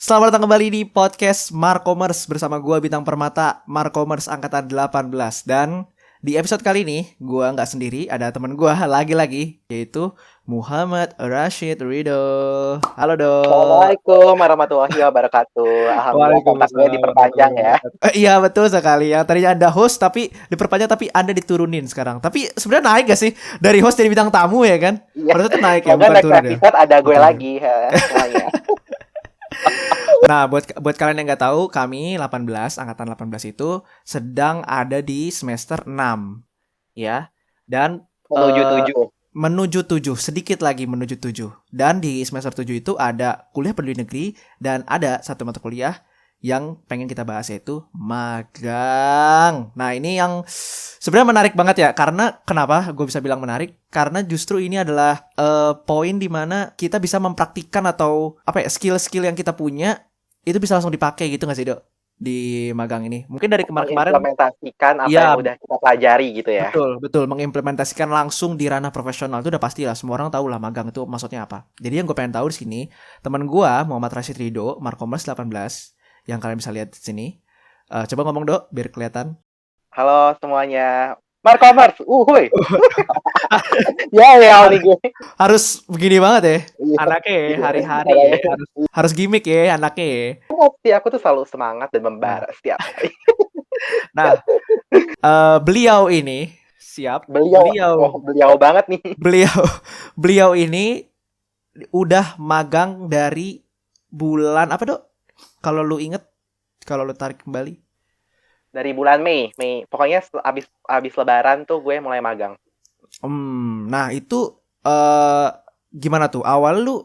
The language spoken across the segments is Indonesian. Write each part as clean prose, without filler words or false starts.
Selamat datang kembali di podcast Markomers bersama gua Bintang Permata, Markomers angkatan 18. Dan di episode kali ini gua nggak sendiri, ada teman gua lagi-lagi, yaitu Muhammad Rashid Ridho. Halo dong. Assalamualaikum warahmatullahi wabarakatuh. Alhamdulillah kontaknya diperpanjang ya. Iya betul sekali ya. Tadinya Anda host tapi diperpanjang, tapi Anda diturunin sekarang. Tapi sebenarnya naik gak sih dari host jadi bintang tamu ya kan? Iya. Pada itu naik ya, Semoga bukan next turun ya. episode ada gue Betul. lagi semuanya. Nah, buat kalian yang nggak tahu, kami 18, angkatan 18 itu sedang ada di semester 6, ya. Dan Menuju eh, 7. menuju 7, sedikit lagi menuju 7. Dan di semester 7 itu ada kuliah pendidikan negeri dan ada satu mata kuliah yang pengen kita bahas, yaitu magang. Nah, ini yang sebenarnya menarik banget ya. Karena kenapa gue bisa bilang menarik? Karena justru ini adalah poin dimana kita bisa mempraktikkan atau apa ya, skill-skill yang kita punya itu bisa langsung dipakai gitu gak sih, Dok? Di magang ini. Mungkin dari kemarin-kemarin Mengimplementasikan apa ya, yang udah kita pelajari gitu ya. betul mengimplementasikan langsung di ranah profesional itu udah pasti lah, semua orang tahu lah magang itu maksudnya apa. Jadi yang gue pengen tahu di sini, teman gue Muhammad Rashid Ridho, Markomers 18, yang kalian bisa lihat di sini. Coba ngomong, Dok, biar kelihatan. Halo semuanya. Markomers, huy. ya nih gue. Harus begini banget ya. Iya. Anaknya ya, hari-hari ya. Harus gimmick ya anaknya ya. Aku tuh selalu semangat dan membara setiap hari. Nah, beliau ini siap. Beliau banget nih. Beliau ini udah magang dari bulan apa, Dok? Kalau lu inget, kalau lu tarik kembali. Dari bulan Mei. Pokoknya abis lebaran tuh gue mulai magang. Nah itu gimana tuh? Awal lu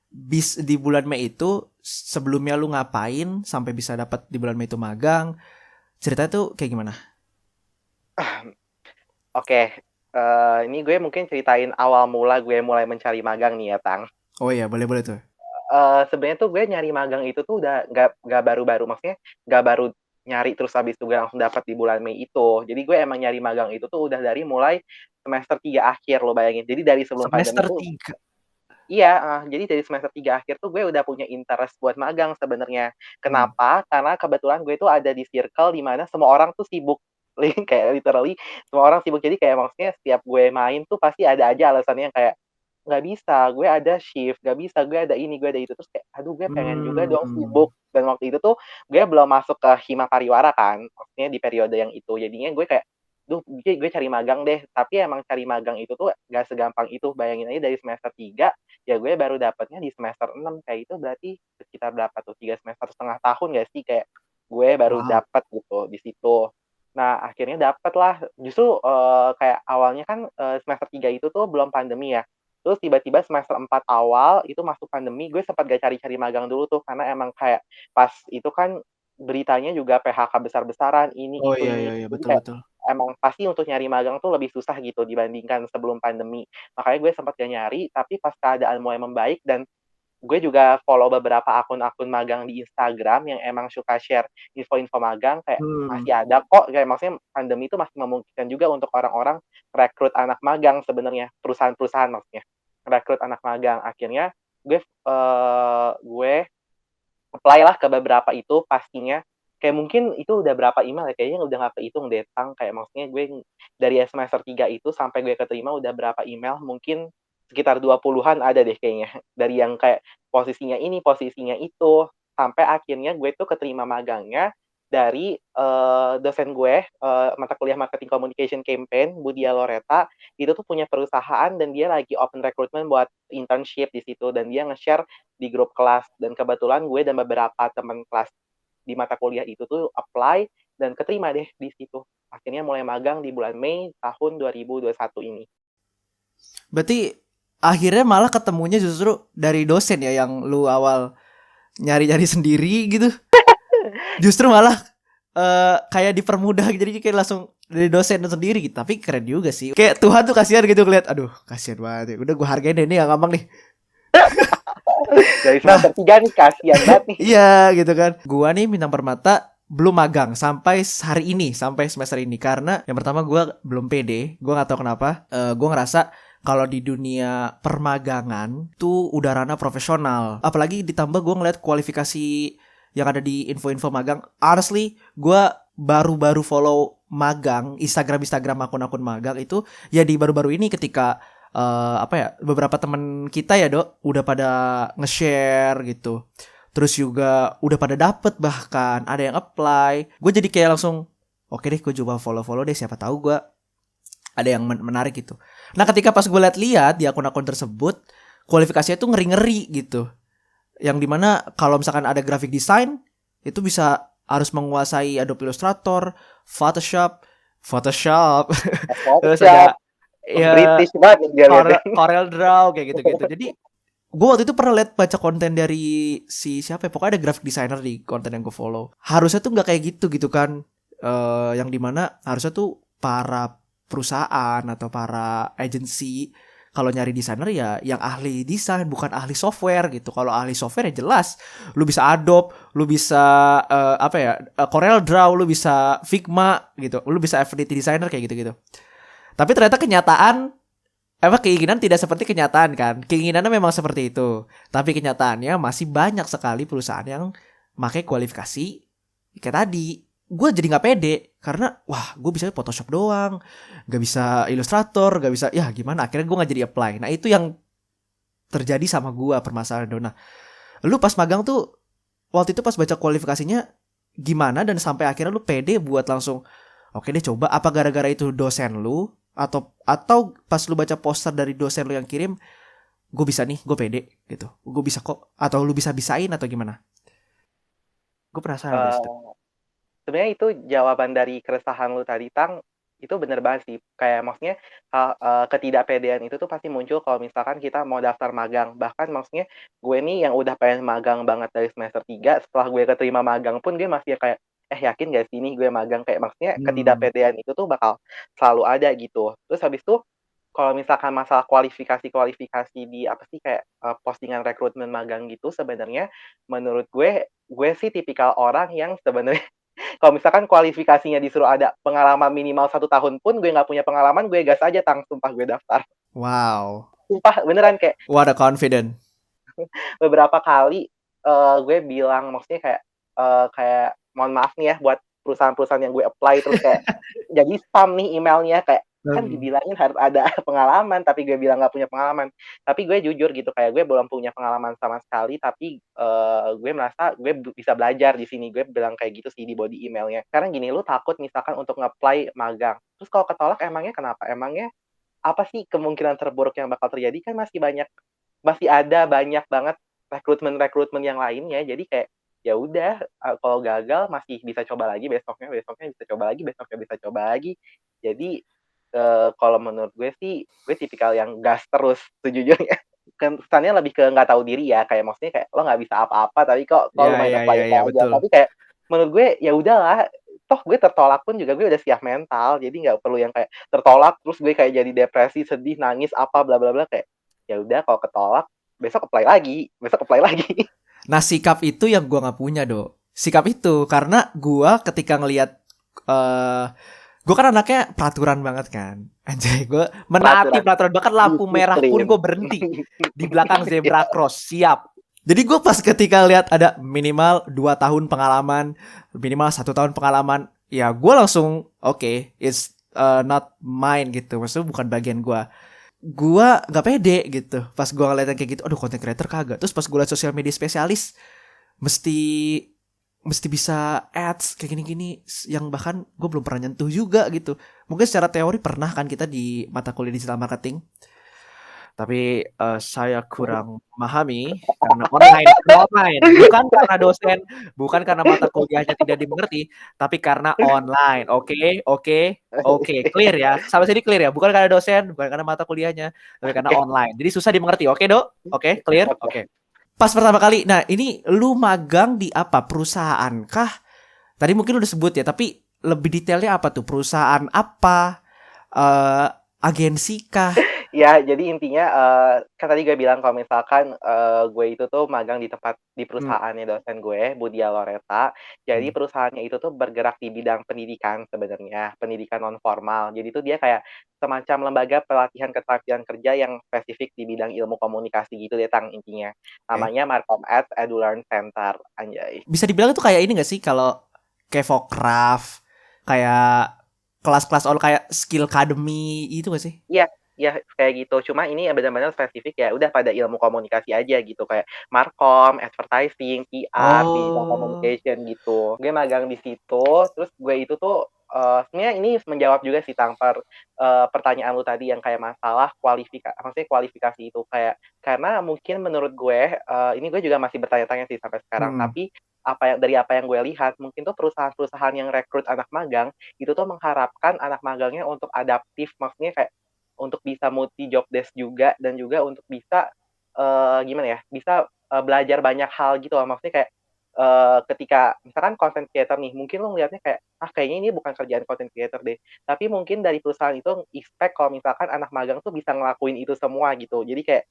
di bulan Mei itu, sebelumnya lu ngapain sampai bisa dapat di bulan Mei itu magang? Ceritanya tuh kayak gimana? Oke, ini gue mungkin ceritain awal mula gue mulai mencari magang nih ya, Tang. Oh iya, boleh tuh. Sebenarnya tuh gue nyari magang itu tuh udah nggak baru-baru, maksudnya nggak baru nyari terus habis itu gue langsung dapat di bulan Mei itu. Jadi gue emang nyari magang itu tuh udah dari mulai semester 3 akhir, lo bayangin. Jadi dari sebelum Semester pandemi tuh 3. iya, jadi dari semester 3 akhir tuh gue udah punya interest buat magang sebenarnya. Kenapa? Karena kebetulan gue tuh ada di circle di mana semua orang tuh sibuk. Kayak literally semua orang sibuk. Jadi kayak maksudnya setiap gue main tuh pasti ada aja alasannya yang kayak nggak bisa, gue ada shift, nggak bisa, gue ada ini, gue ada itu. Terus kayak, aduh gue pengen juga dong sibuk. Dan waktu itu tuh gue belum masuk ke Hima Pariwara kan, maksudnya di periode yang itu. Jadinya gue kayak, duh gue cari magang deh. Tapi emang cari magang itu tuh gak segampang itu. Bayangin aja dari semester 3, ya gue baru dapatnya di semester 6. Kayak itu berarti sekitar berapa tuh, 3 semester setengah tahun gak sih, kayak gue baru dapat gitu di situ. Nah akhirnya dapet lah. Justru kayak awalnya kan semester 3 itu tuh belum pandemi ya. Terus tiba-tiba semester 4 awal itu masuk pandemi, gue sempat gak cari-cari magang dulu tuh, karena emang kayak pas itu kan beritanya juga PHK besar-besaran, ini Oh itu iya, ini. Jadi betul. kayak emang pasti untuk nyari magang tuh lebih susah gitu dibandingkan sebelum pandemi. Makanya gue sempat gak nyari, tapi pas keadaan mulai membaik dan gue juga follow beberapa akun-akun magang di Instagram yang emang suka share info-info magang, kayak masih ada kok, kayak maksudnya pandemi itu masih memungkinkan juga untuk orang-orang rekrut anak magang sebenarnya, perusahaan-perusahaan maksudnya rekrut anak magang. Akhirnya gue apply lah ke beberapa itu pastinya. Kayak mungkin itu udah berapa email ya, kayaknya udah nggak kehitung deh, Tang. Kayak maksudnya gue dari semester 3 itu sampai gue keterima udah berapa email, mungkin sekitar 20-an ada deh kayaknya. Dari yang kayak posisinya ini, posisinya itu, sampai akhirnya gue tuh keterima magangnya dari dosen gue, mata kuliah Marketing Communication Campaign, Budia Loreta. Itu tuh punya perusahaan dan dia lagi open recruitment buat internship di situ, dan dia nge-share di grup kelas. Dan kebetulan gue dan beberapa teman kelas di mata kuliah itu tuh apply dan keterima deh di situ. Akhirnya mulai magang di bulan Mei tahun 2021 ini. Berarti akhirnya malah ketemunya justru dari dosen ya, yang lu awal nyari-nyari sendiri gitu. Justru malah kayak dipermudah, jadi kayak langsung dari dosen sendiri gitu. Tapi keren juga sih. Kayak Tuhan tuh kasihan gitu ngeliat, aduh kasihan banget ya. Udah gue hargain deh, ini gak gampang nih. Dari semester 3 nih kasihan banget nih. Iya gitu kan. Gua nih Bintang Permata belum magang sampai hari ini, sampai semester ini, karena yang pertama gue belum pede. Gue nggak tahu kenapa. Gue ngerasa kalau di dunia permagangan tuh udah ranah profesional. Apalagi ditambah gue ngeliat kualifikasi yang ada di info-info magang. Honestly, gue baru-baru follow magang, Instagram akun-akun magang itu ya di baru-baru ini ketika beberapa teman kita ya Dok udah pada nge-share gitu. Terus juga udah pada dapet, bahkan ada yang apply. Gue jadi kayak langsung oke deh, gue coba follow deh, siapa tahu gue ada yang menarik gitu. Nah ketika pas gue lihat di akun-akun tersebut, kualifikasinya tuh ngeri-ngeri gitu. Yang dimana kalau misalkan ada graphic design, itu bisa harus menguasai Adobe Illustrator, Photoshop. Terus ada ya, British banget dia Corel Draw kayak gitu-gitu. Jadi gue waktu itu pernah baca konten dari siapa ya, pokoknya ada graphic designer di konten yang gue follow. Harusnya tuh nggak kayak gitu kan. Yang dimana harusnya tuh para perusahaan atau para agency kalau nyari desainer ya yang ahli desain, bukan ahli software gitu. Kalau ahli software ya jelas lu bisa Adobe, lu bisa Corel Draw, lu bisa Figma gitu, lu bisa Affinity Designer kayak gitu-gitu. Tapi ternyata keinginan tidak seperti kenyataan kan. Keinginannya memang seperti itu, tapi kenyataannya masih banyak sekali perusahaan yang pakai kualifikasi kayak tadi. Gue jadi nggak pede karena gue bisa Photoshop doang, nggak bisa Illustrator, nggak bisa, ya gimana, akhirnya gue nggak jadi apply. Nah itu yang terjadi sama gue permasalahan Dona. Lu pas magang tuh waktu itu pas baca kualifikasinya gimana dan sampai akhirnya lu pede buat langsung oke deh coba? Apa gara-gara itu dosen lu atau pas lu baca poster dari dosen lu yang kirim, gue bisa nih, gue pede gitu, gue bisa kok, atau lu bisa-bisain atau gimana? Gue penasaran deh. Sebenarnya itu jawaban dari keresahan lu tadi, Tang. Itu bener banget sih. Kayak maksudnya ketidakpedean itu tuh pasti muncul kalau misalkan kita mau daftar magang. Bahkan maksudnya gue nih yang udah pengen magang banget dari semester 3, setelah gue keterima magang pun gue masih kayak yakin gak sih nih gue magang, kayak maksudnya ketidakpedean itu tuh bakal selalu ada gitu. Terus habis itu kalau misalkan masalah kualifikasi di apa sih kayak postingan rekrutmen magang gitu, sebenarnya menurut gue sih tipikal orang yang sebenarnya kalau misalkan kualifikasinya disuruh ada pengalaman minimal 1 tahun pun, gue nggak punya pengalaman, gue gas aja Tang, sumpah gue daftar. Wow. Sumpah beneran kayak. What a confident. Beberapa kali gue bilang maksudnya kayak mohon maaf nih ya buat perusahaan-perusahaan yang gue apply terus kayak jadi spam nih emailnya, kayak kan dibilangin harus ada pengalaman, tapi gue bilang nggak punya pengalaman. Tapi gue jujur gitu, kayak gue belum punya pengalaman sama sekali, tapi gue merasa gue bisa belajar di sini. Gue bilang kayak gitu sih di body emailnya. Karena gini, lu takut misalkan untuk nge-apply magang, terus kalau ketolak emangnya kenapa? Emangnya apa sih kemungkinan terburuk yang bakal terjadi? Kan masih ada banyak banget rekrutmen yang lainnya. Jadi kayak ya udah, kalau gagal masih bisa coba lagi, besoknya bisa coba lagi, besoknya bisa coba lagi. Jadi kalau menurut gue sih, gue tipikal yang gas terus sejujurnya. Kesannya lebih ke nggak tahu diri ya, kayak maksudnya kayak lo nggak bisa apa-apa tapi kok lumayan apply aja. Betul. Tapi kayak menurut gue ya udahlah, toh gue tertolak pun juga gue udah siap mental, jadi nggak perlu yang kayak tertolak terus gue kayak jadi depresi, sedih, nangis apa bla bla bla. Kayak ya udah, kalau ketolak besok apply lagi. Nah sikap itu yang gue nggak punya sikap itu karena gue ketika ngelihat gue kan anaknya peraturan banget kan, anjay, gue menaati peraturan, bahkan lampu merah pun gue berhenti di belakang zebra cross, siap. Jadi gue pas ketika lihat ada minimal 2 tahun pengalaman, minimal 1 tahun pengalaman, ya gue langsung oke, it's not mine gitu, maksudnya bukan bagian gue nggak pede gitu. Pas gue ngeliat kayak gitu, aduh content creator kagak. Terus pas gue liat sosial media spesialis mesti bisa ads kayak gini-gini yang bahkan gue belum pernah nyentuh juga gitu. Mungkin secara teori pernah kan kita di mata kuliah digital marketing, tapi saya kurang memahami karena online, bukan karena dosen, bukan karena mata kuliahnya tidak dimengerti, tapi karena online. Oke, clear ya, sampai sini clear ya, bukan karena dosen, bukan karena mata kuliahnya, tapi karena online, jadi susah dimengerti. Oke Dok, oke, clear, oke. Pas pertama kali, nah ini lu magang di apa, perusahaan kah? Tadi mungkin udah sebut ya, tapi lebih detailnya apa tuh, perusahaan apa, agensi kah? Ya, jadi intinya, kan tadi gue bilang kalau misalkan, gue itu tuh magang di Hmm, perusahaannya dosen gue, Budia Loreta. Jadi hmm. perusahaannya itu tuh bergerak di bidang pendidikan sebenarnya, pendidikan non formal. Jadi tuh dia kayak semacam lembaga pelatihan keterampilan kerja yang spesifik di bidang ilmu komunikasi gitu deh, Tang, intinya. Oke. Namanya Markom Ed EduLearn Center, anjay. Bisa dibilang tuh kayak ini gak sih kalau kayak Vokraf, kayak kelas-kelas kayak skill academy itu gak sih? Iya iya, kayak gitu. Cuma ini ya benar-benar spesifik ya udah pada ilmu komunikasi aja gitu, kayak markom, advertising, PR, digital Oh. communication gitu. Gue magang di situ, terus gue itu tuh, sebenarnya ini menjawab juga sih Tang, pertanyaan lu tadi yang kayak masalah maksudnya kualifikasi itu. Karena mungkin menurut gue, ini gue juga masih bertanya-tanya sih sampai sekarang, Hmm. tapi dari apa yang gue lihat, mungkin tuh perusahaan-perusahaan yang rekrut anak magang, itu tuh mengharapkan anak magangnya untuk adaptif, maksudnya kayak untuk bisa multi job desk juga dan juga untuk bisa, gimana ya, bisa, belajar banyak hal gitu loh. Maksudnya kayak, ketika misalkan content creator nih, mungkin lo ngelihatnya kayak, "Ah, kayaknya ini bukan kerjaan content creator deh." Tapi mungkin dari perusahaan itu expect kalau misalkan anak magang tuh bisa ngelakuin itu semua gitu. Jadi kayak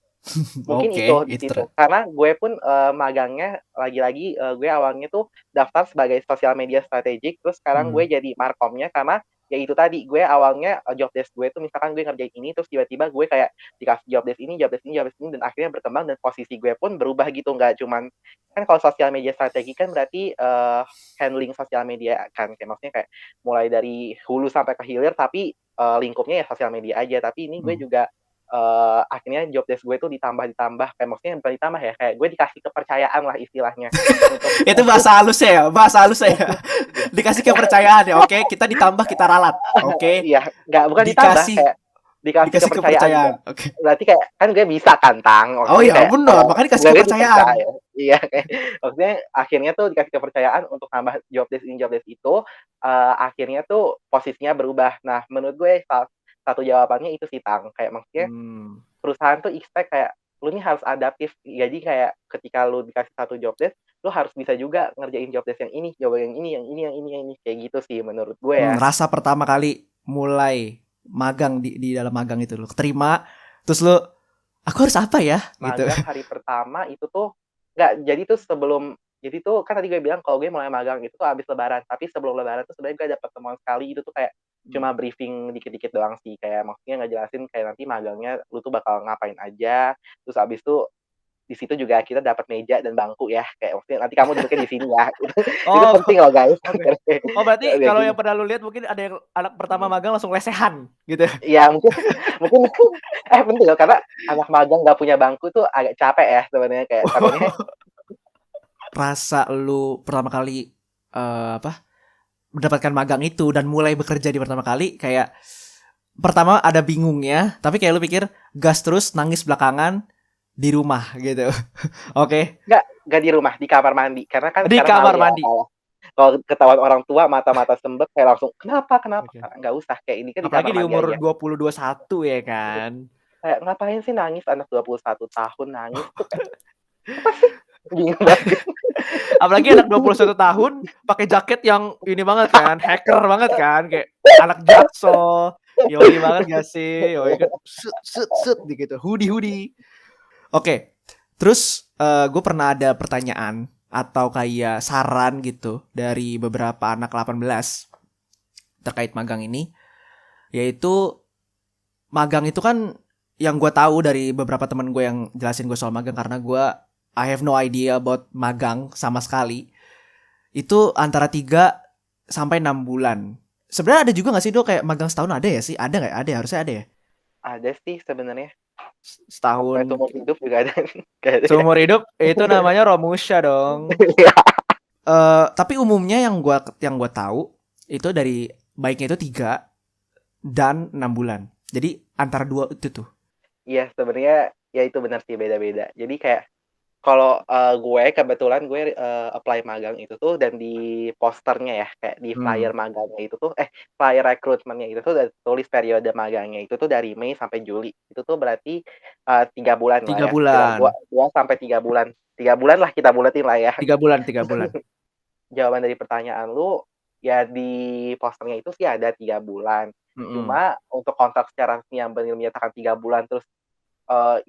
mungkin Oke, itu di itu situ. Karena gue pun, magangnya lagi-lagi, gue awalnya tuh daftar sebagai sosial media strategik, terus sekarang gue Hmm. jadi markomnya karena ya itu tadi, gue awalnya, job desk gue tuh misalkan gue ngerjain ini, terus tiba-tiba gue kayak dikasih job desk ini job desk ini job desk ini, dan akhirnya berkembang dan posisi gue pun berubah gitu, nggak cuman kan kalau sosial media strategi kan berarti, handling sosial media kan, kayak maksudnya kayak mulai dari hulu sampai ke hilir, tapi, lingkupnya ya sosial media aja. Tapi ini gue Hmm. juga akhirnya job desk gue tuh ditambah-ditambah, kayak maksudnya bukan ditambah ya, kayak gue dikasih kepercayaan lah istilahnya untuk Itu bahasa halusnya ya, bahasa halusnya ya. Dikasih kepercayaan ya. Oke, kita ditambah, kita ralat. Oke. iya, bukan ditambah, Dikasih kayak dikasih dikasih kepercayaan gitu. kepercayaan. Oke. Berarti kayak kan gue bisa kan, Tang, Oh maksudnya ya kayak benar, kalau makanya dikasih gue kepercayaan. dipercaya. Iya, kayak maksudnya akhirnya tuh dikasih kepercayaan untuk nambah job desk ini, job desk itu, akhirnya tuh posisinya berubah. Nah, menurut gue satu jawabannya itu sih, Tang, kayak maksudnya Hmm. perusahaan tuh expect kayak, lu nih harus adaptif. Jadi kayak ketika lu dikasih satu job desk, lu harus bisa juga ngerjain job desk yang ini, job yang ini, yang ini, yang ini, yang ini, kayak gitu sih menurut gue ya. Rasa pertama kali mulai magang di dalam magang itu lo keterima, terus lo aku harus apa ya gitu. Magang hari pertama itu tuh nggak, jadi tuh kan tadi gue bilang kalau gue mulai magang itu tuh habis lebaran, tapi sebelum lebaran tuh sebenarnya gue ada pertemuan sekali, itu tuh kayak cuma briefing dikit-dikit doang sih, kayak maksudnya ngejelasin kayak nanti magangnya lu tuh bakal ngapain aja, terus habis itu di situ juga kita dapat meja dan bangku ya, kayak maksudnya nanti kamu duduknya di sini ya, itu Oh, penting loh guys. oke. Oh berarti Kayak kalau gitu. yang pernah lu lihat mungkin ada yang anak pertama magang langsung lesehan gitu. Iya, mungkin mungkin penting loh, karena anak magang nggak punya bangku tuh agak capek ya sebenarnya, kayak takutnya. Rasa lu pertama kali apa mendapatkan magang itu dan mulai bekerja di pertama kali kayak pertama ada bingungnya, tapi kayak lu pikir gas terus nangis belakangan di rumah gitu. Oke, Nggak di rumah, di kamar mandi. Karena kan di sekarang malu kamar ya mandi. kalau ketahuan orang tua mata-mata sembek kayak langsung, "Kenapa kenapa?" Oke. Nggak usah, kayak ini kan di Apalagi kamar di mandi umur aja. 20 21 ya kan. Kayak ngapain sih nangis, anak 21 tahun nangis tuh kayak, apa sih? Bingung banget. Apalagi anak 21 tahun pakai jaket yang ini banget kan, hacker banget kan, kayak anak Jaksel. Yoi banget gak sih? Yoi kan set set set gitu, hoodie hoodie. Oke. Terus gue pernah ada pertanyaan atau kayak saran gitu dari beberapa anak 18 terkait magang ini, yaitu magang itu kan yang gue tahu dari beberapa teman gue yang jelasin gue soal magang, karena gue I have no idea about magang sama sekali. Itu antara 3 sampai 6 bulan. Sebenarnya ada juga gak sih Do kayak magang setahun, ada ya sih? Ada nggak? Ada ya, harusnya ada ya. Ada sih sebenarnya, sampai Setahun seumur hidup juga ada. Nggak ada ya? seumur hidup itu namanya Romusha dong. Iya. Tapi umumnya yang gua tahu itu dari baiknya itu 3 dan 6 bulan. Jadi antara dua itu tuh. Iya, sebenarnya ya itu benar sih, beda-beda. Jadi kayak kalau, gue kebetulan gue, apply magang itu tuh, dan di posternya ya, kayak di Hmm. flyer magangnya itu tuh flyer rekrutmennya itu tuh udah tulis periode magangnya itu tuh dari Mei sampai Juli. Itu tuh berarti, 3 bulan lah tiga ya, sekitar bulan, 2 sampai 3 bulan. 3 bulan lah kita buletin lah ya. 3 bulan, 3 bulan. Jawaban dari pertanyaan lu, ya di posternya itu sih ada 3 bulan. Mm-mm. Cuma untuk kontrak secara resmi yang benar menyatakan 3 bulan terus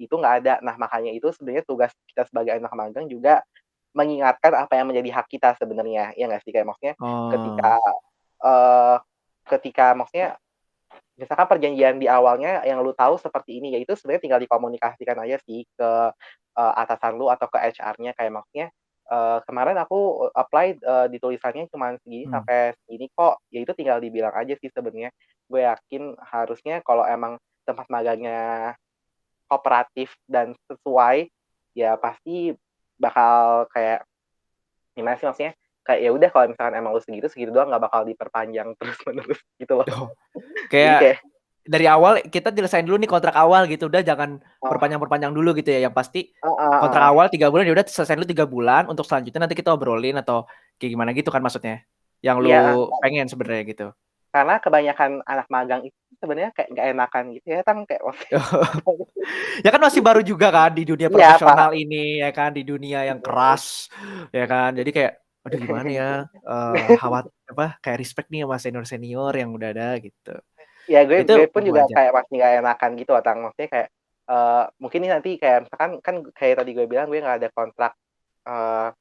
itu nggak ada. Nah, makanya itu sebenarnya tugas kita sebagai anak magang juga mengingatkan apa yang menjadi hak kita sebenarnya, ya nggak sih? Kayak maksudnya ketika Oh. eee, ketika maksudnya misalkan perjanjian di awalnya yang lu tahu seperti ini, ya itu sebenarnya tinggal dikomunikasikan aja sih ke, atasan lu atau ke HR-nya kayak maksudnya, "Kemarin aku apply, di tulisannya cuman segini Hmm. sampai segini kok." Ya itu tinggal dibilang aja sih sebenarnya. Gue yakin harusnya kalau emang tempat magangnya kooperatif dan sesuai, ya pasti bakal kayak gimana sih maksudnya, kayak ya udah kalau misalkan emang lu segitu, segitu doang nggak bakal diperpanjang terus-menerus gitu loh. Oh, Jadi kayak kayak dari awal kita jelasin dulu nih kontrak awal gitu, udah jangan oh, perpanjang-perpanjang dulu gitu ya. Yang pasti heeh kontrak heeh. awal 3 bulan, ya udah selesai dulu 3 bulan, untuk selanjutnya nanti kita obrolin atau kayak gimana gitu kan maksudnya. Yang lu Iya, pengen sebenarnya gitu. karena kebanyakan anak magang itu sebenarnya kayak nggak enakan gitu ya, kan kayak maksudnya Ya kan masih baru juga kan di dunia iya, profesional Pak. ini ya kan, di dunia yang keras ya kan. Jadi kayak aduh gimana ya, apa kayak respect nih sama senior-senior yang udah ada gitu. Ya gue Itu gue pun juga wajar. kayak masih nggak enakan gitu loh, Tang. Maksudnya kayak, mungkin nih nanti kayak misalkan kan kayak tadi gue bilang gue nggak ada kontrak,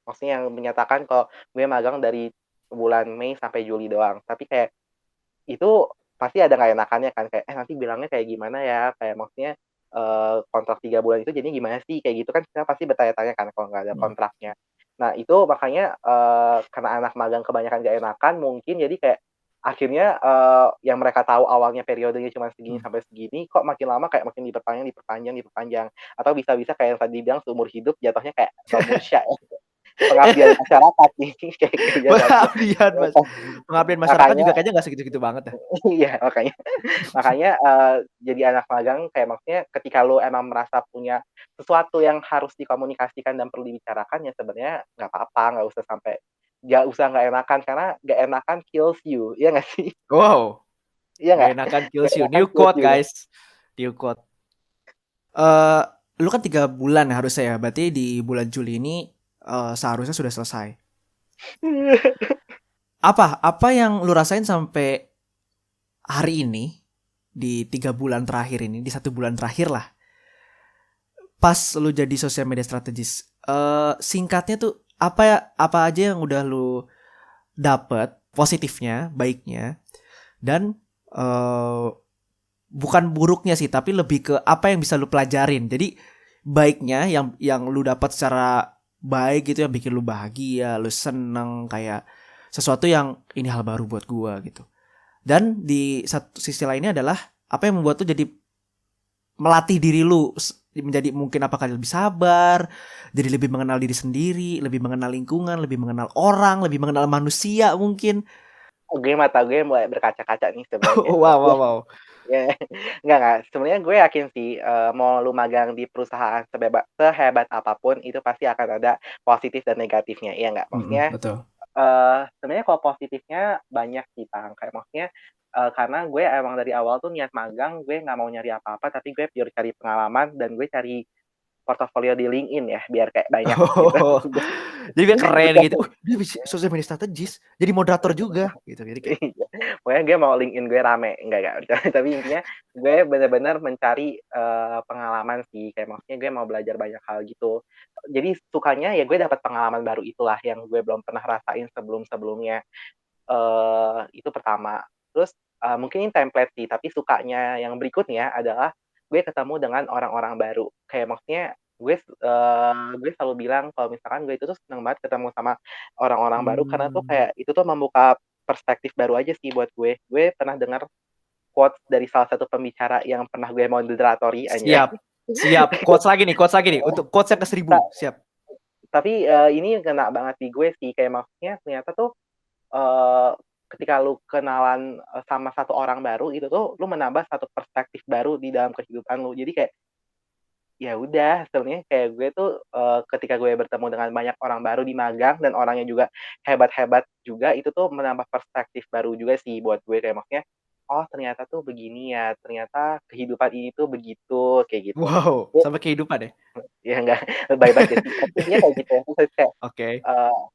maksudnya yang menyatakan kalau gue magang dari bulan Mei sampai Juli doang. Tapi kayak itu pasti ada nggak enakannya kan, kayak, nanti bilangnya kayak gimana ya?" Kayak maksudnya, kontrak 3 bulan itu jadinya gimana sih? Kayak gitu kan kita pasti bertanya-tanya kan kalau nggak ada Mhm. kontraknya. Nah itu makanya, karena anak magang kebanyakan nggak enakan mungkin jadi kayak akhirnya, yang mereka tahu awalnya periodenya cuma segini Mhm. sampai segini, kok makin lama kayak makin diperpanjang diperpanjang diperpanjang. Atau bisa-bisa kayak yang tadi dibilang seumur hidup jatuhnya kayak Romusha ya, pengabdian masyarakat nih kayak jatuhnya. Pengabdian Mas, pengabdian masyarakat Makanya juga kayaknya nggak segitu-gitu banget ya. iya, makanya, jadi anak magang kayak maksudnya ketika lu emang merasa punya sesuatu yang harus dikomunikasikan dan perlu dibicarakan, ya sebenarnya nggak apa-apa, nggak usah nggak enakan, karena nggak enakan kills you, iya nggak sih? Wow, Iya nggak nggak? enakan Nggak kills you. enakan New kills quote you kan? guys, new quote. Eh, lu kan 3 bulan harusnya ya. Berarti di bulan Juli ini seharusnya sudah selesai. Apa yang lu rasain sampai hari ini, di 3 bulan terakhir ini, di 1 bulan terakhir lah, pas lu jadi social media strategist? Singkatnya tuh apa aja yang udah lu dapet positifnya, baiknya, dan eh bukan buruknya sih, tapi lebih ke apa yang bisa lu pelajarin. Jadi baiknya yang lu dapat secara baik gitu, yang bikin lu bahagia, lu seneng, kayak sesuatu yang ini hal baru buat gua gitu. Dan di satu sisi lainnya adalah apa yang membuat lu jadi melatih diri lu menjadi mungkin apakah lebih sabar, jadi lebih mengenal diri sendiri, lebih mengenal lingkungan, lebih mengenal orang, lebih mengenal manusia mungkin. Mata gue mulai berkaca-kaca nih sebenarnya. Wow, wow, wow. Ya, enggak, sebenarnya gue yakin sih, mau lu magang di perusahaan sehebat apapun itu pasti akan ada positif dan negatifnya, iya nggak? Mm-mm, Maksudnya, betul. sebenarnya kalau positifnya banyak sih, Kang, kayak maksudnya, karena gue emang dari awal tuh niat magang, gue nggak mau nyari apa-apa, tapi gue pure cari pengalaman dan gue cari portofolio di LinkedIn ya, biar kayak banyak gitu. Oh, jadi biar keren gitu. Bukan Dia bisa social media strategis, jadi moderator juga gitu. Jadi kayak iya, pokoknya gue mau LinkedIn gue rame, enggak, tapi intinya gue bener-bener mencari, pengalaman sih, kayak maksudnya gue mau belajar banyak hal gitu. Jadi sukanya ya gue dapat pengalaman baru itulah yang gue belum pernah rasain sebelum-sebelumnya, itu pertama. Terus, mungkin ini template sih, tapi sukanya yang berikutnya adalah gue ketemu dengan orang-orang baru. Kayak maksudnya gue selalu bilang kalau misalkan gue itu tuh seneng banget ketemu sama orang-orang baru karena tuh hmm, kayak itu tuh membuka perspektif baru aja sih buat gue. Gue pernah dengar quotes dari salah satu pembicara yang pernah gue moderatori, anjay. siap. Siap. Quotes lagi nih untuk quotes yang ke 1.000. Ta Siap. tapi, ini ngena banget di gue sih, kayak maksudnya ternyata tuh, eee, ketika lu kenalan, sama satu orang baru itu tuh, lu menambah satu perspektif baru di dalam kehidupan lu. Jadi kayak, ya udah sebenarnya kayak gue tuh, ketika gue bertemu dengan banyak orang baru di magang dan orangnya juga hebat-hebat juga, itu tuh menambah perspektif baru juga sih buat gue, kayak maksudnya, "Oh ternyata tuh begini ya, ternyata kehidupan ini tuh begitu," kayak gitu. Wow, Gue sampai kehidupan ya. ya enggak lebay banget sih, tapi intinya kayak gitu ya, terus kayak Oke.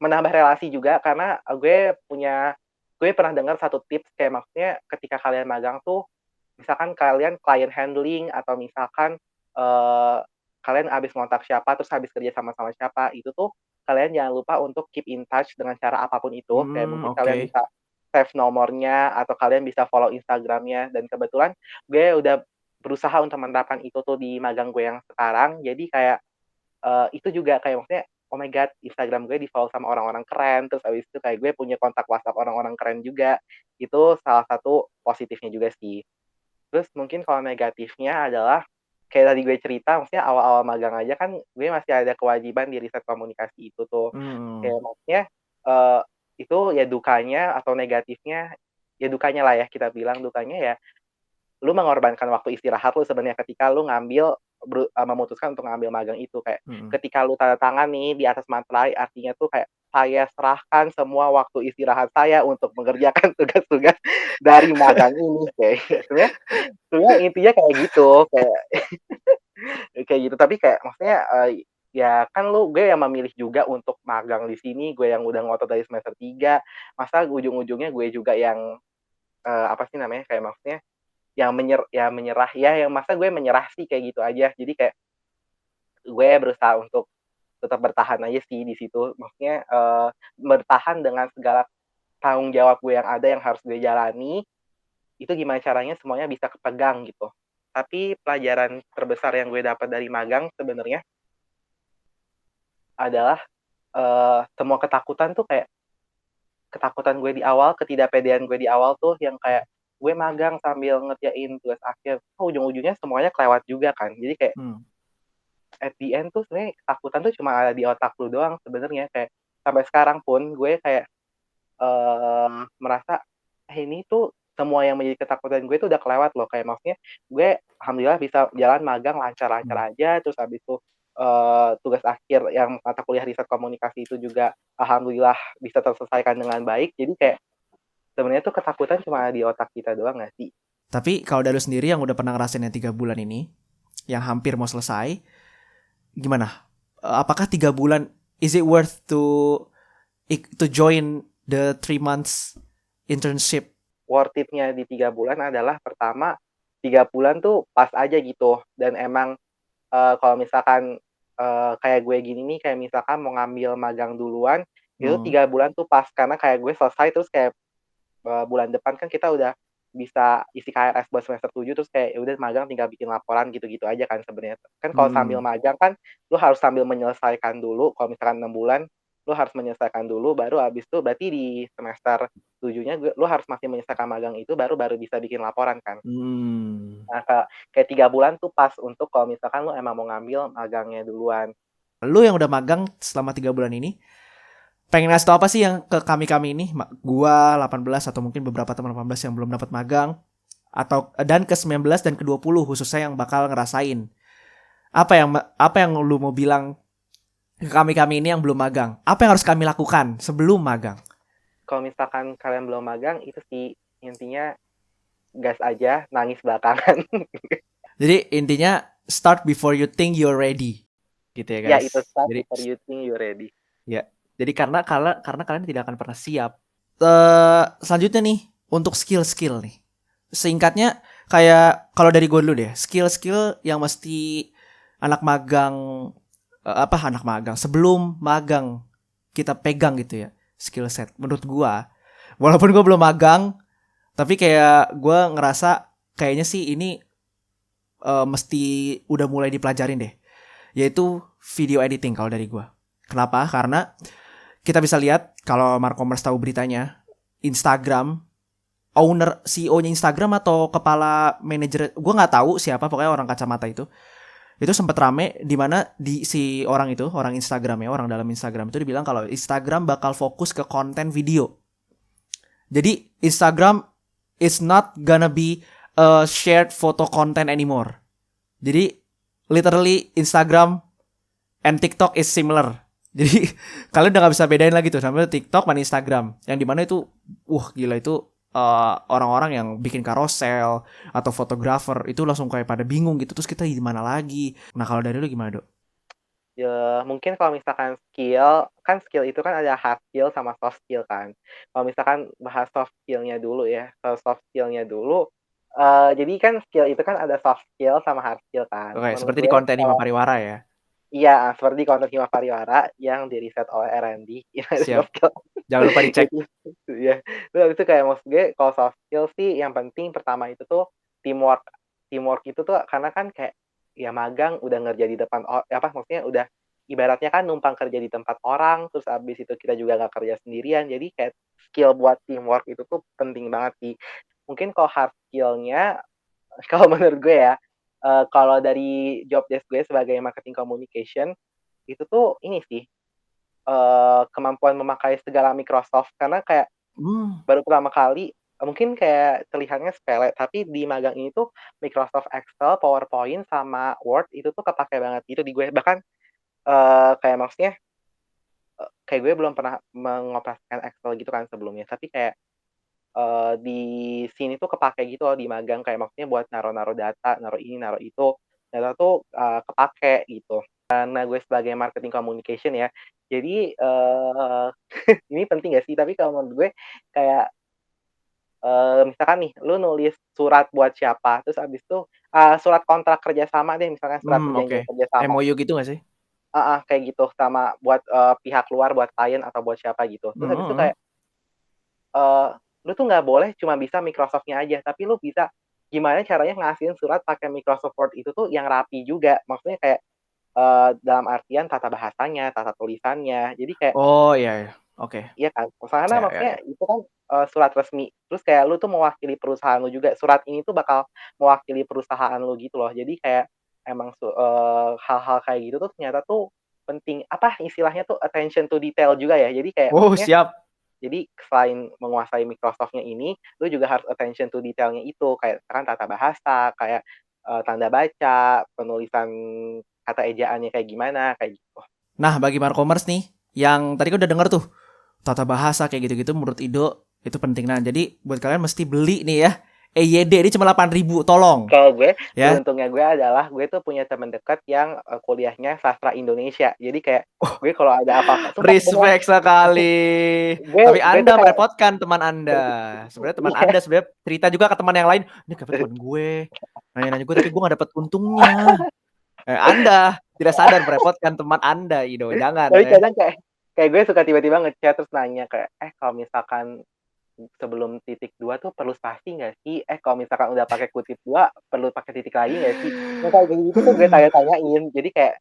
menambah relasi juga karena, gue punya gue pernah dengar satu tips kayak maksudnya ketika kalian magang tuh, misalkan kalian client handling atau misalkan, kalian habis ngontak siapa, terus habis kerja sama-sama siapa, itu tuh kalian jangan lupa untuk keep in touch dengan cara apapun itu. Kayak mungkin kalian Oke. bisa save nomornya atau kalian bisa follow Instagram-nya dan kebetulan gue udah berusaha untuk menerapkan itu tuh di magang gue yang sekarang. Jadi kayak, itu juga kayak maksudnya, oh my god, Instagram gue di-follow sama orang-orang keren, terus habis itu kayak gue punya kontak WhatsApp orang-orang keren juga. Itu salah satu positifnya juga sih. Terus mungkin kalau negatifnya adalah, kayak tadi gue cerita, maksudnya awal-awal magang aja kan gue masih ada kewajiban di riset komunikasi itu tuh. Hmm. Kayak maksudnya, eee, itu ya dukanya atau negatifnya, ya dukanya lah ya kita bilang, dukanya ya lu mengorbankan waktu istirahat lu sebenarnya ketika lu memutuskan untuk ngambil magang itu. Kayak Hmm. ketika lu tanda tangan nih di atas materai, artinya tuh kayak, "Saya serahkan semua waktu istirahat saya untuk mengerjakan tugas-tugas dari magang ini," kayak sebenarnya sebenarnya intinya kayak gitu, kayak gitu. Tapi kayak maksudnya, ya kan gue yang memilih juga untuk magang di sini, gue yang udah ngotot dari semester 3 masa ujung-ujungnya gue juga yang, apa sih namanya, kayak maksudnya yang menyerah ya, yang masa gue menyerah sih kayak gitu aja. Jadi kayak gue berusaha untuk tetap bertahan aja sih di situ. Maksudnya, bertahan dengan segala tanggung jawab gue yang ada yang harus gue jalani, itu gimana caranya semuanya bisa kepegang gitu. Tapi pelajaran terbesar yang gue dapat dari magang sebenarnya adalah, semua ketakutan tuh kayak ketakutan gue di awal, ketidakpedean gue di awal tuh yang kayak gue magang sambil ngerjain tugas akhir, ujung-ujungnya semuanya kelewat juga kan. Jadi kayak Hmm. at the end tuh sebenarnya ketakutan tuh cuma ada di otak lu doang sebenarnya. Kayak sampai sekarang pun gue kayak, merasa, ini tuh semua yang menjadi ketakutan gue tuh udah kelewat loh. Kayak maksudnya gue alhamdulillah bisa jalan magang Hmm. lancar-lancar aja, terus habis itu, tugas akhir yang mata kuliah riset komunikasi itu juga alhamdulillah bisa terselesaikan dengan baik. Jadi kayak sebenarnya tuh ketakutan cuma ada di otak kita doang nggak sih? Tapi kalau dari lu sendiri yang udah pernah ngerasain yang 3 bulan ini, yang hampir mau selesai, gimana? Apakah 3 bulan is it worth to join the 3 months internship? Worth it-nya di 3 bulan adalah pertama, 3 bulan tuh pas aja gitu dan emang, kalau misalkan, kayak gue gini nih, kayak misalkan mau ngambil magang duluan, itu Hmm. 3 bulan tuh pas karena kayak gue selesai terus kayak, bulan depan kan kita udah bisa isi KRS buat semester 7 terus kayak ya udah magang tinggal bikin laporan gitu-gitu aja kan sebenarnya. Kan kalau sambil Hmm. magang kan lu harus sambil menyelesaikan dulu, kalau misalkan 6 bulan, lu harus menyelesaikan dulu baru habis itu berarti di semester 7-nya lu harus masih menyelesaikan magang itu baru baru bisa bikin laporan kan. Hmm. Nah, kayak 3 bulan tuh pas untuk kalau misalkan lu emang mau ngambil magangnya duluan. Lu yang udah magang selama 3 bulan ini, pengen ngasih tau apa sih yang ke kami-kami ini? Gua 18 atau mungkin beberapa teman 18 yang belum dapat magang, atau dan ke 19 dan ke 20 khususnya yang bakal ngerasain. Apa yang lu mau bilang ke kami-kami ini yang belum magang? Apa yang harus kami lakukan sebelum magang? Kalau misalkan kalian belum magang itu sih intinya gas aja, nangis belakangan. Jadi intinya start before you think you're ready. Gitu ya Ya itu guys. start Jadi before you think you ready. ya. Jadi karena kalian tidak akan pernah siap. Selanjutnya nih untuk skill-skill nih. Singkatnya kayak kalau dari gue dulu deh, skill-skill yang mesti anak magang anak magang sebelum magang kita pegang gitu ya, skill set menurut gue. Walaupun gue belum magang, tapi kayak gue ngerasa kayaknya sih ini mesti udah mulai dipelajarin deh, yaitu video editing kalau dari gue. Kenapa? Karena kita bisa lihat kalau Markomers tahu beritanya, Instagram owner CEO-nya Instagram atau kepala manajer, gue nggak tahu siapa, pokoknya orang kacamata itu sempat rame di mana di si orang itu, orang Instagram ya, orang dalam Instagram itu dibilang kalau Instagram bakal fokus ke konten video. Jadi Instagram is not gonna be a shared photo content anymore. Jadi literally Instagram and TikTok is similar. Jadi kalian udah gak bisa bedain lagi tuh sama TikTok dan Instagram. Yang dimana itu, gila itu orang-orang yang bikin carousel atau fotografer itu langsung kayak pada bingung gitu. Terus kita gimana lagi? Nah kalau dari lu gimana, Dok? Ya, mungkin kalau misalkan skill, kan skill itu kan ada hard skill sama soft skill kan. Kalau misalkan bahas soft skill-nya dulu ya, kalau soft skill-nya dulu, jadi kan skill itu kan ada soft skill sama hard skill kan. Oke, Menurut seperti di gue konten Hima kalau Pariwara ya. iya, seperti konten Hima Pariwara yang di-riset oleh R&D, yang ada Siap. soft skill. Jangan lupa dicek. Itu ya. Terus habis itu kayak maksud gue kalau soft skill sih yang penting pertama itu tuh teamwork. Teamwork itu tuh karena kan kayak ya magang udah ngerja di depan apa maksudnya udah ibaratnya kan numpang kerja di tempat orang, terus abis itu kita juga nggak kerja sendirian. Jadi kayak skill buat teamwork itu tuh penting banget sih. Mungkin kalau hard skill-nya kalau menurut gue ya, kalau dari job desk gue sebagai marketing communication itu tuh ini sih kemampuan memakai segala Microsoft karena kayak Hmm. baru pertama kali mungkin kayak terlihatnya sepele tapi di magang ini tuh Microsoft Excel, PowerPoint sama Word itu tuh kepake banget gitu di gue bahkan kayak maksudnya kayak gue belum pernah mengoperasikan Excel gitu kan sebelumnya tapi kayak di sini tuh kepake gitu loh di magang kayak maksudnya buat naruh-naruh data, naruh ini, naruh itu, data tuh kepake gitu. Karena gue sebagai marketing communication ya, jadi ini penting gak sih? Tapi kalau menurut gue kayak misalkan nih, lu nulis surat buat siapa, terus abis itu surat kontrak kerja sama deh, misalkan surat Oke. perjanjian kerja sama. MOU gitu nggak sih? Kayak gitu sama buat pihak luar, buat klien atau buat siapa gitu. Terus habis itu Hmm. kayak eee, lu tuh nggak boleh cuma bisa Microsoft-nya aja, tapi lu bisa gimana caranya ngasihin surat pakai Microsoft Word itu tuh yang rapi juga. Maksudnya kayak, dalam artian tata bahasanya, tata tulisannya. Jadi kayak Oh iya ya. Oke. iya kan, karena Ya, ya, maksudnya ya. itu kan, surat resmi, terus kayak lu tuh mewakili perusahaan lu juga. Surat ini tuh bakal mewakili perusahaan lu gitu loh. Jadi kayak emang hal-hal kayak gitu tuh ternyata tuh penting, apa istilahnya tuh attention to detail juga ya. Jadi kayak Oh, maksudnya siap. jadi selain menguasai Microsoft-nya ini, lu juga harus attention to detail-nya itu, kayak misalkan tata bahasa, kayak, tanda baca, penulisan kata ejaannya kayak gimana, kayak gitu. Nah, bagi Markomers nih, yang tadi kan udah denger tuh, tata bahasa kayak gitu-gitu menurut Ido itu penting. Nah, jadi buat kalian mesti beli nih ya. EYD ini cuma 8.000, tolong. Kalau gue, Ya. beruntungnya gue adalah gue tuh punya teman dekat yang, kuliahnya sastra Indonesia. Jadi kayak gue kalau ada apa-apa sumpah beneran, Respect sekali. Tapi gue tuh Anda kayak merepotkan teman Anda. Sebenarnya teman iya, Anda sebenarnya cerita juga ke teman yang lain. Ini kayak teman gue. Nanya-nanya gue tapi gue gak dapet untungnya. Anda tidak sadar merepotkan teman Anda, Ido. Jangan tapi ya. kadang kayak kayak gue suka tiba-tiba ngechat terus nanya kayak, kalau misalkan sebelum titik 2 tuh perlu spasi nggak sih? Kalau misalkan udah pakai kutip 2 perlu pakai titik lagi nggak sih? Yang kayak gitu tuh gue tanya-tanyain. Jadi kayak,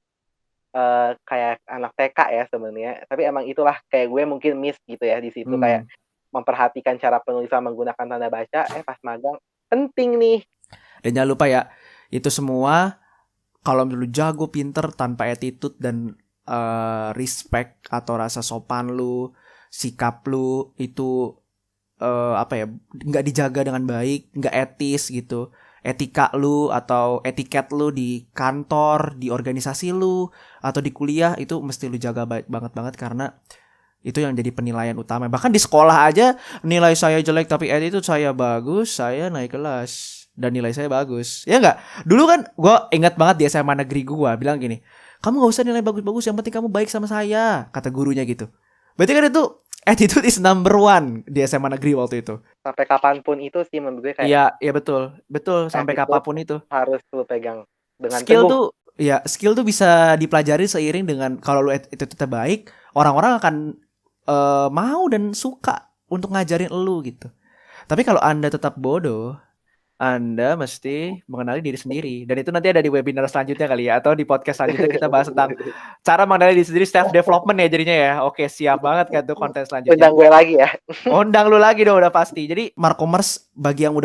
kayak anak TK ya sebenarnya, tapi emang itulah kayak gue mungkin miss gitu ya di situ, kayak Hmm. memperhatikan cara penulisan menggunakan tanda baca, pas magang penting nih. Dan jangan lupa ya, itu semua kalau lu jago, pinter, tanpa attitude dan respect atau rasa sopan lu, sikap lu itu apa ya, nggak dijaga dengan baik, nggak etis gitu. Etika lu atau etiket lu di kantor, di organisasi lu, atau di kuliah itu mesti lu jaga baik banget karena itu yang jadi penilaian utama. Bahkan di sekolah aja nilai saya jelek tapi attitude saya bagus, saya naik kelas dan nilai saya bagus. Ya enggak? Dulu kan gue ingat banget di SMA negeri gue bilang gini, kamu gak usah nilai bagus-bagus, yang penting kamu baik sama saya, kata gurunya gitu. Berarti kan itu attitude is number one di SMA negeri waktu itu. Sampai kapanpun itu sih menurut gue kayak Iya, iya betul. Betul sampai attitude kapapun itu. harus lu pegang dengan Skill teguh. tuh ya, skill tuh bisa dipelajari seiring dengan kalau lu attitude baik, orang-orang akan mau dan suka untuk ngajarin elu gitu. Tapi kalau Anda tetap bodoh, Anda mesti mengenali diri sendiri. Dan itu nanti ada di webinar selanjutnya kali ya, atau di podcast selanjutnya kita bahas tentang cara mengenali diri sendiri, self development ya jadinya ya. Oke, siap banget kan tuh konten selanjutnya. Undang gue lagi ya. Undang lu lagi dong udah pasti. Jadi Markomers bagi yang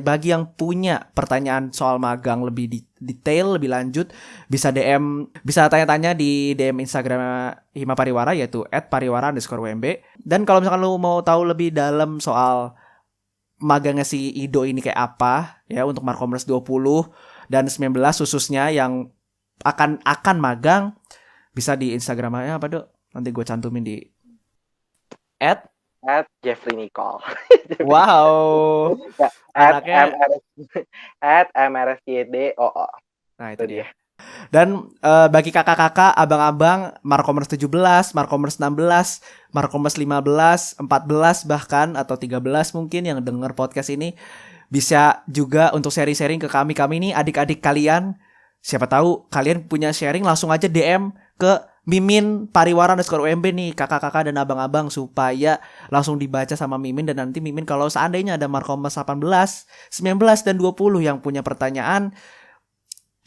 bagi yang punya pertanyaan soal magang lebih detail, lebih lanjut, bisa DM, bisa tanya-tanya di DM Instagram Hima Pariwara yaitu @pariwara_wmb. Dan kalau misalkan lu mau tahu lebih dalam soal magangnya si Ido ini kayak apa ya untuk Markomers 20 dan 19 khususnya yang akan magang, bisa di Instagramnya apa, Dok? Nanti gue cantumin di at Jeffrey Nicole. wow. Ya, Anaknya @mrs @mrsydoo. nah itu Itu dia. dia. Dan bagi kakak-kakak, abang-abang, Markomers 17, Markomers 16, Markomers 15, 14 bahkan atau 13 mungkin yang denger podcast ini bisa juga untuk sharing-sharing ke kami. Kami ini adik-adik kalian. Siapa tahu kalian punya sharing, langsung aja DM ke Mimin Pariwara _UMB nih, kakak-kakak dan abang-abang, supaya langsung dibaca sama Mimin. Dan nanti Mimin kalau seandainya ada Markomers 18, 19 dan 20 yang punya pertanyaan,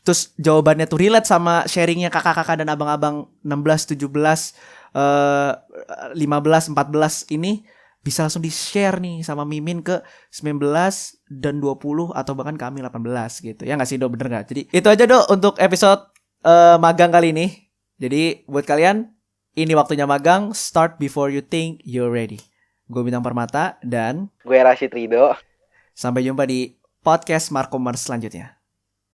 terus jawabannya tuh relate sama sharingnya kakak-kakak dan abang-abang 16, 17, 15, 14 ini, bisa langsung di-share nih sama Mimin ke 19 dan 20 atau bahkan kami 18 gitu. Ya nggak sih, Do? Bener nggak? Jadi itu aja, Do, untuk episode magang kali ini. Jadi buat kalian, ini waktunya magang. Start before you think you're ready. Gue Bintang Permata dan Gue Rashid Ridho. sampai jumpa di podcast Markomers selanjutnya.